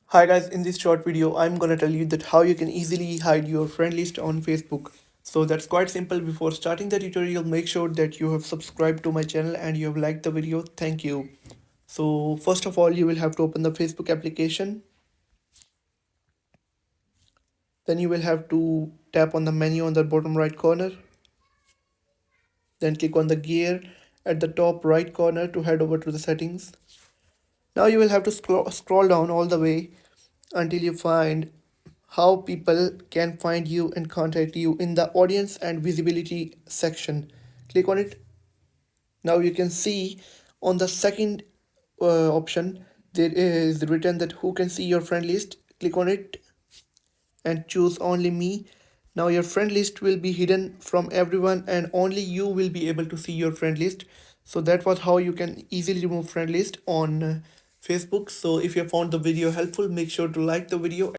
Hi guys, in this short video, I'm gonna tell you that how you can easily hide your friend list on Facebook. So that's quite simple. Before starting the tutorial, make sure that you have subscribed to my channel and you have liked the video. Thank you. So first of all, you will have to open the Facebook application. Then you will have to tap on the menu on the bottom right corner. Then click on the gear at the top right corner to head over to the settings. Now you will have to scroll down all the way until you find how people can find you and contact you in the audience and visibility section. Click on it. Now you can see on the second option there is written that who can see your friend list. Click on it and choose only me. Now your friend list will be hidden from everyone and only you will be able to see your friend list. So that was how you can easily remove friend list on Facebook. So if you found the video helpful, make sure to like the video.